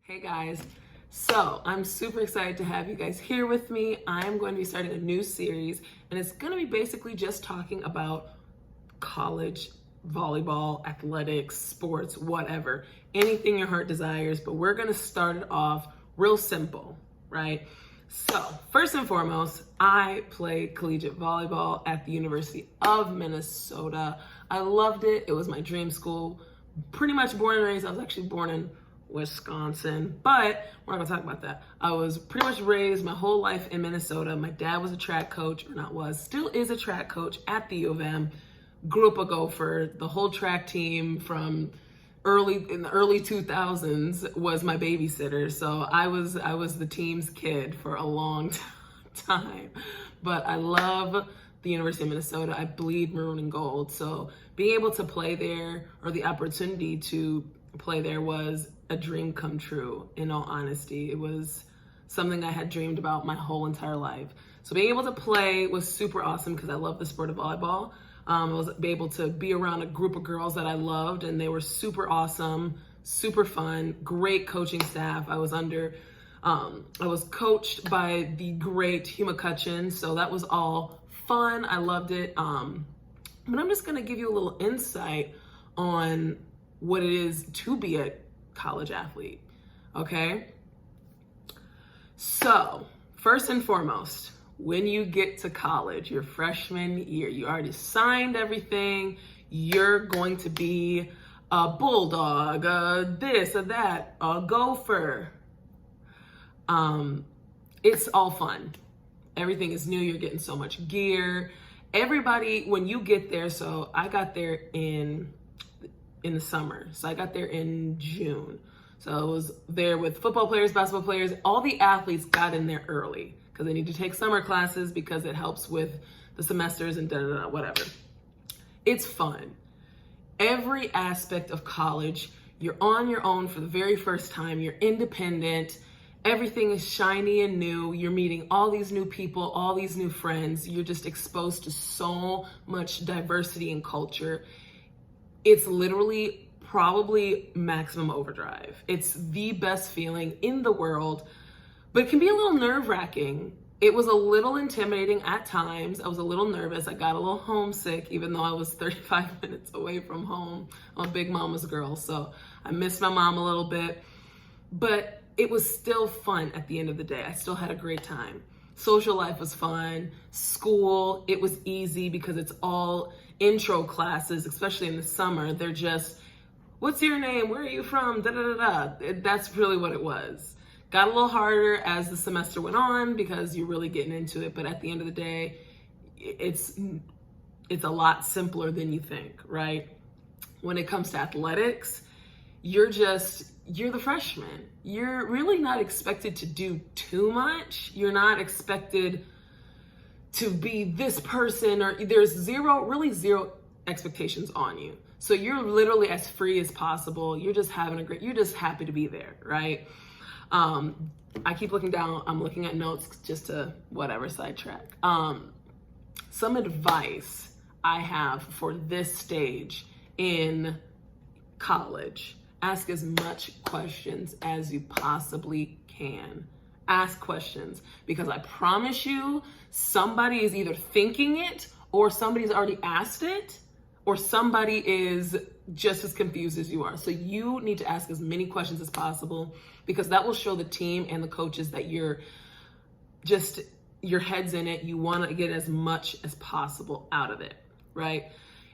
Hey guys, so I'm super excited to have you guys here with me. I'm going to be starting a new series, and it's going to be basically just talking about college volleyball, athletics, sports, whatever, anything your heart desires. But we're going to start it off real simple, right? So first and foremost, I played collegiate volleyball at the University of Minnesota. I loved it. It was my dream school. Pretty much born and raised. I was actually born in Wisconsin, but we're not gonna talk about that. I was pretty much raised my whole life in Minnesota. My dad was a track coach, or not was, still is a track coach at the U of M. Grew up a Gopher. The whole track team from in the early 2000s was my babysitter. So I was the team's kid for a long time. But I love the University of Minnesota. I bleed maroon and gold. So being able to play there, or the opportunity to play there, was a dream come true. In all honesty, it was something I had dreamed about my whole entire life. So being able to play was super awesome because I love the sport of volleyball. I was able to be around a group of girls that I loved, and they were super awesome, super fun, great coaching staff. I was coached by the great Hugh McCutcheon, so that was all fun. I loved it. But I'm just gonna give you a little insight on what it is to be a college athlete, okay? So, first and foremost, when you get to college, your freshman year, you already signed everything. You're going to be a bulldog, a this, a that, a gopher. It's all fun. Everything is new. You're getting so much gear. Everybody, when you get there, so I got there in the summer. So I got there in June. So I was there with football players, basketball players. All the athletes got in there early because they need to take summer classes because it helps with the semesters and whatever. It's fun. Every aspect of college, you're on your own for the very first time. You're independent. Everything is shiny and new. You're meeting all these new people, all these new friends. You're just exposed to so much diversity and culture. It's literally probably maximum overdrive. It's the best feeling in the world, but it can be a little nerve-wracking. It was a little intimidating at times. I was a little nervous. I got a little homesick, even though I was 35 minutes away from home. I'm a big mama's girl, so I missed my mom a little bit, but it was still fun at the end of the day. I still had a great time. Social life was fun. School, it was easy because it's all intro classes, especially in the summer. They're just, what's your name? Where are you from? Da da da da. That's really what it was. Got a little harder as the semester went on because you're really getting into it. But at the end of the day, it's a lot simpler than you think, right? When it comes to athletics, you're the freshman. You're really not expected to do too much. You're not expected to be this person, or there's zero expectations on you. So you're literally as free as possible. You're just you're just happy to be there, right? I keep looking down. I'm looking at notes just to sidetrack. Some advice I have for this stage in college: ask as much questions as you possibly can. Ask questions, because I promise you, somebody is either thinking it, or somebody's already asked it, or somebody is just as confused as you are. So you need to ask as many questions as possible, because that will show the team and the coaches that your head's in it. You want to get as much as possible out of it, right?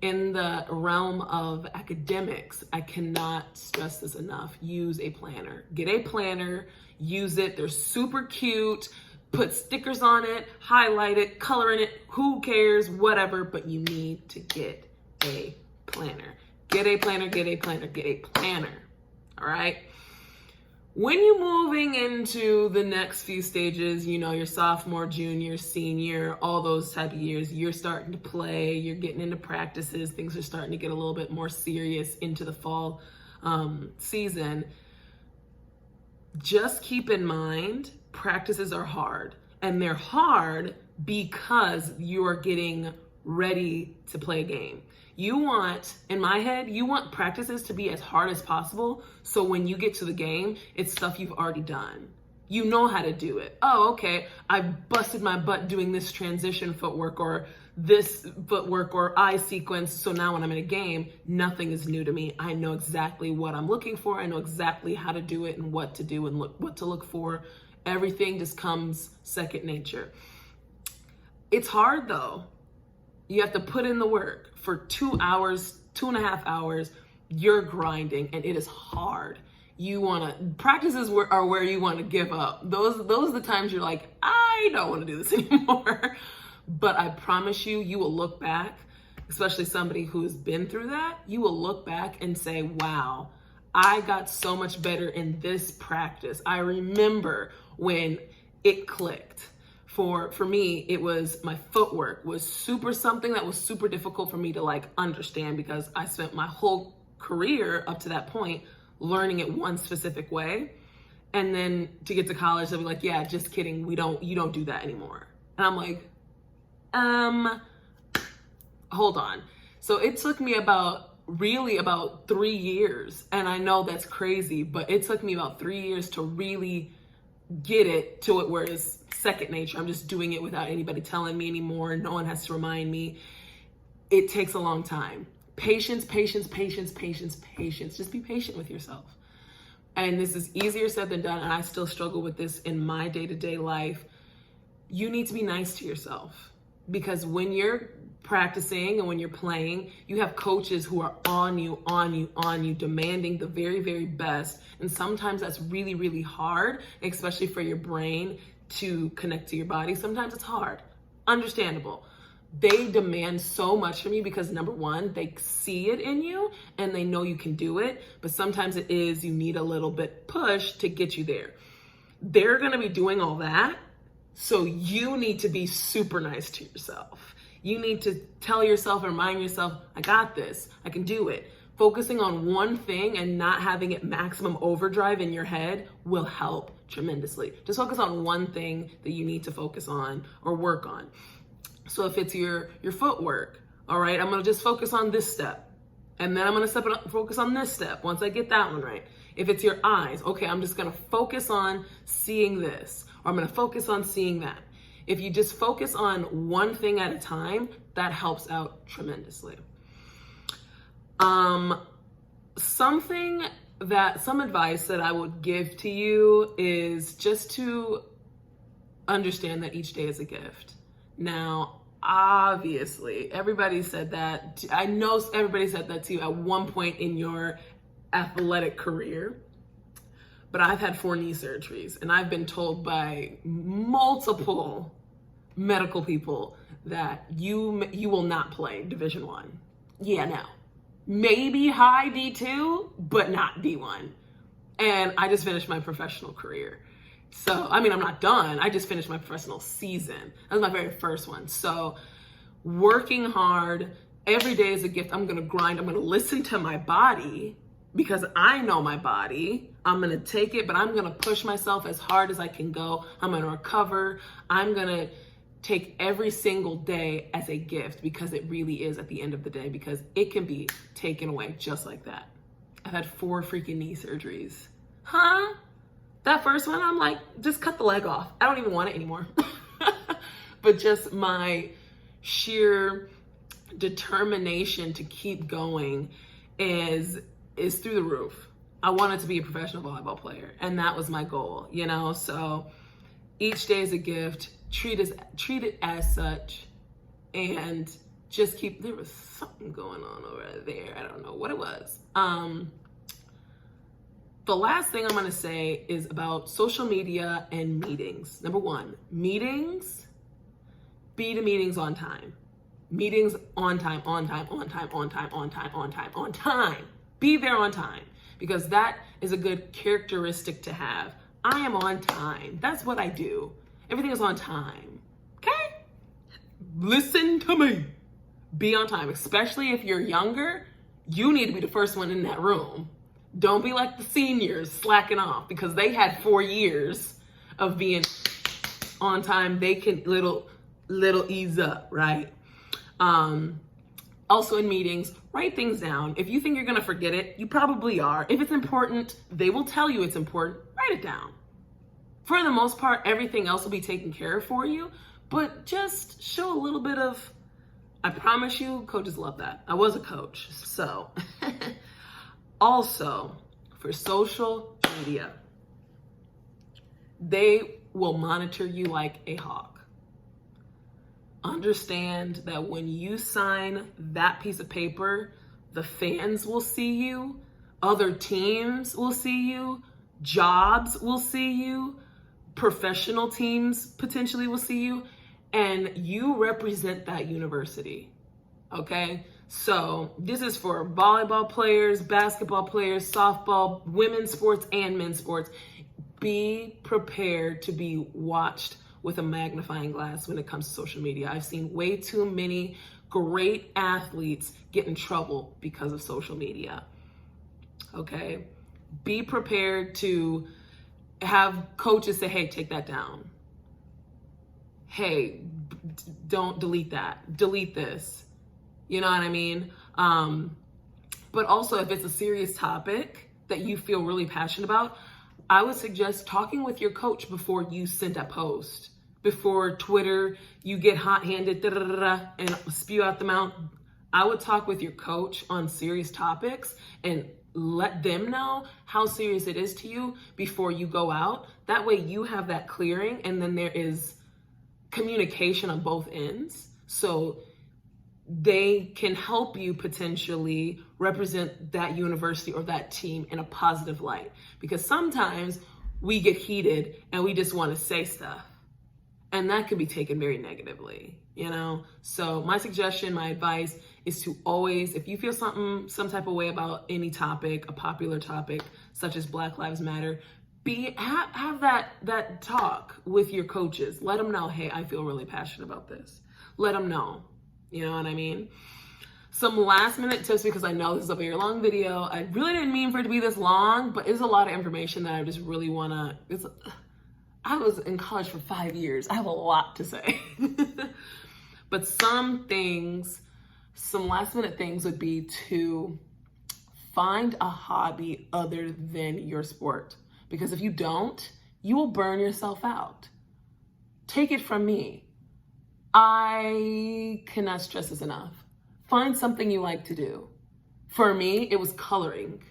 In the realm of academics, I cannot stress this enough. Use a planner. Get a planner, use it. They're super cute. Put stickers on it, highlight it, color in it, who cares, whatever, but you need to get a planner. Get a planner, get a planner, get a planner, all right? When you're moving into the next few stages, your sophomore, junior, senior, all those type of years, you're starting to play, you're getting into practices, things are starting to get a little bit more serious into the fall season. Just keep in mind, practices are hard, and they're hard because you are getting ready to play a game. You want, in my head, you want practices to be as hard as possible. So when you get to the game, it's stuff you've already done. You know how to do it. Oh, okay, I busted my butt doing this transition footwork or this footwork or eye sequence. So now when I'm in a game, nothing is new to me. I know exactly what I'm looking for. I know exactly how to do it and what to do and what to look for. Everything just comes second nature. It's hard though. You have to put in the work for 2 hours, 2.5 hours. You're grinding and it is hard. You want to, practices are where you want to give up. Those are the times you're like, I don't want to do this anymore. But I promise you, you will look back, especially somebody who's been through that, you will look back and say, wow, I got so much better in this practice. I remember when it clicked. For me, it was my footwork was something that was super difficult for me to like understand because I spent my whole career up to that point learning it one specific way. And then to get to college, they'll be like, yeah, just kidding. You don't do that anymore. And I'm like, hold on. So it took me about 3 years. And I know that's crazy, but it took me about 3 years to really get it to it where it's second nature. I'm just doing it without anybody telling me anymore. No one has to remind me. It takes a long time. Patience, patience, patience, patience, patience. Just be patient with yourself. And this is easier said than done. And I still struggle with this in my day-to-day life. You need to be nice to yourself because when you're practicing and when you're playing, you have coaches who are on you, demanding the very, very best. And sometimes that's really, really hard, especially for your brain to connect to your body. Sometimes it's hard. Understandable. They demand so much from you because number one, they see it in you and they know you can do it. But sometimes it is, you need a little bit push to get you there. They're going to be doing all that. So you need to be super nice to yourself. You need to tell yourself and remind yourself, I got this, I can do it. Focusing on one thing and not having it maximum overdrive in your head will help tremendously. Just focus on one thing that you need to focus on or work on. So if it's your footwork, all right, I'm gonna just focus on this step. And then I'm gonna focus on this step once I get that one right. If it's your eyes, okay, I'm just gonna focus on seeing this, or I'm gonna focus on seeing that. If you just focus on one thing at a time, that helps out tremendously. Some advice that I would give to you is just to understand that each day is a gift. Now, obviously, everybody said that. I know everybody said that to you at one point in your athletic career. But I've had 4 knee surgeries, and I've been told by multiple medical people that you will not play Division I. Yeah, no. Maybe high D2, but not D1. And I just finished my professional career. So, I mean, I'm not done. I just finished my professional season. That was my very first one. So, working hard, every day is a gift. I'm going to grind. I'm going to listen to my body because I know my body. I'm going to take it, but I'm going to push myself as hard as I can go. I'm going to recover. I'm going to take every single day as a gift because it really is at the end of the day because it can be taken away just like that. I've had 4 freaking knee surgeries. Huh? That first one, I'm like, just cut the leg off. I don't even want it anymore. But just my sheer determination to keep going is through the roof. I wanted to be a professional volleyball player, and that was my goal, you know? So each day is a gift. Treat it as such, and just there was something going on over there. I don't know what it was. The last thing I'm going to say is about social media and meetings. Number 1, meetings, be to meetings on time. Meetings on time, on time, on time, on time, on time, on time, on time. Be there on time because that is a good characteristic to have. I am on time. That's what I do. Everything is on time. Okay? Listen to me. Be on time, especially if you're younger. You need to be the first one in that room. Don't be like the seniors slacking off because they had 4 years of being on time. They can little ease up, right? Also in meetings, write things down. If you think you're gonna forget it, you probably are. If it's important, they will tell you it's important, write it down. For the most part, everything else will be taken care of for you, but just show a little bit of, I promise you, coaches love that. I was a coach, so. Also, for social media, they will monitor you like a hawk. Understand that when you sign that piece of paper, the fans will see you, other teams will see you, jobs will see you, professional teams potentially will see you, and you represent that university, okay? So this is for volleyball players, basketball players, softball, women's sports, and men's sports. Be prepared to be watched with a magnifying glass when it comes to social media. I've seen way too many great athletes get in trouble because of social media. Okay? Be prepared to have coaches say, hey, take that down. Hey, don't delete that. Delete this. You know what I mean? But also, if it's a serious topic that you feel really passionate about, I would suggest talking with your coach before you send a post. Before Twitter, you get hot-handed and spew out the mouth. I would talk with your coach on serious topics and let them know how serious it is to you before you go out. That way you have that clearing, and then there is communication on both ends. So they can help you potentially represent that university or that team in a positive light. Because sometimes we get heated and we just want to say stuff. And that could be taken very negatively, you know? So my suggestion, my advice is to always, if you feel some type of way about any topic, a popular topic, such as Black Lives Matter, have that talk with your coaches. Let them know, hey, I feel really passionate about this. Let them know, you know what I mean? Some last minute tips, because I know this is a very long video. I really didn't mean for it to be this long, but it's a lot of information that I just really wanna, I was in college for 5 years. I have a lot to say. But some last minute things would be to find a hobby other than your sport. Because if you don't, you will burn yourself out. Take it from me. I cannot stress this enough. Find something you like to do. For me, it was coloring.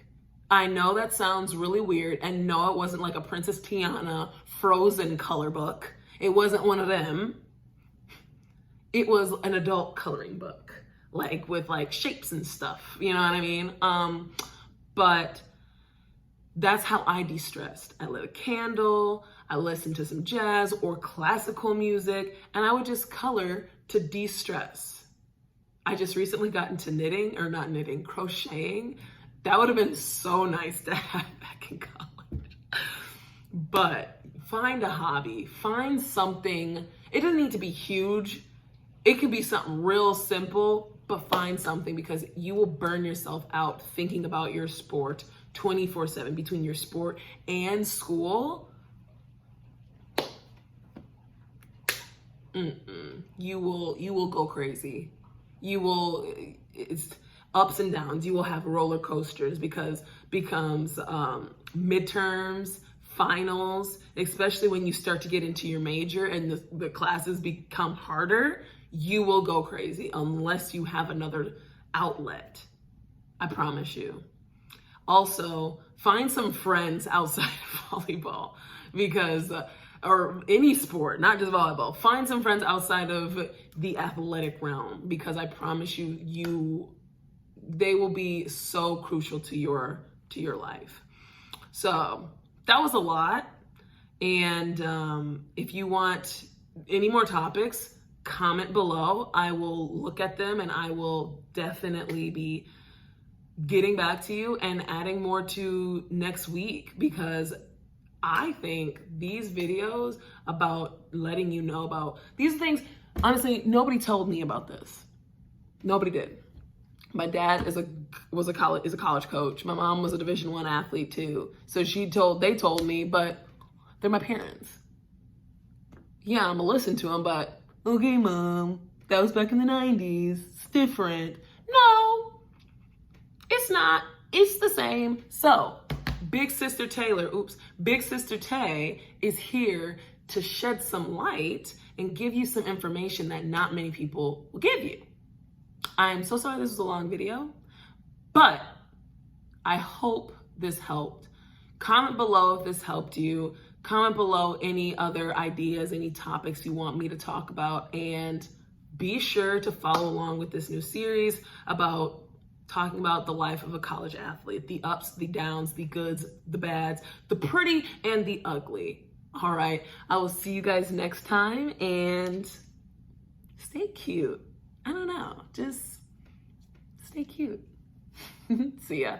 I know that sounds really weird, and no, it wasn't like a Princess Tiana Frozen color book. It wasn't one of them. It was an adult coloring book, like with like shapes and stuff, you know what I mean? But that's how I de-stressed. I lit a candle, I listened to some jazz or classical music, and I would just color to de-stress. I just recently got into crocheting. That would have been so nice to have back in college. But find a hobby, find something. It doesn't need to be huge. It could be something real simple, but find something, because you will burn yourself out thinking about your sport 24/7 between your sport and school. You will go crazy. It's ups and downs. You will have roller coasters, because becomes midterms, finals, especially when you start to get into your major and the classes become harder. You will go crazy unless you have another outlet. I promise you. Also, find some friends outside of volleyball, because or any sport, not just volleyball. Find some friends outside of the athletic realm, because I promise you, they will be so crucial to your life. So that was a lot. And if you want any more topics, comment below. I will look at them, and I will definitely be getting back to you and adding more to next week, because I think these videos about letting you know about these things, honestly, nobody told me about this. Nobody did. My dad is a college coach. My mom was a Division I athlete too. So they told me, but they're my parents. Yeah, I'm gonna listen to them, but okay, mom, that was back in the 90s. It's different. No, it's not. It's the same. So, Big Sister Tay is here to shed some light and give you some information that not many people will give you. I'm so sorry this was a long video, but I hope this helped. Comment below if this helped you. Comment below any other ideas, any topics you want me to talk about, and be sure to follow along with this new series about talking about the life of a college athlete, the ups, the downs, the goods, the bads, the pretty and the ugly. All right, I will see you guys next time, and stay cute. I don't know, just stay cute. See ya.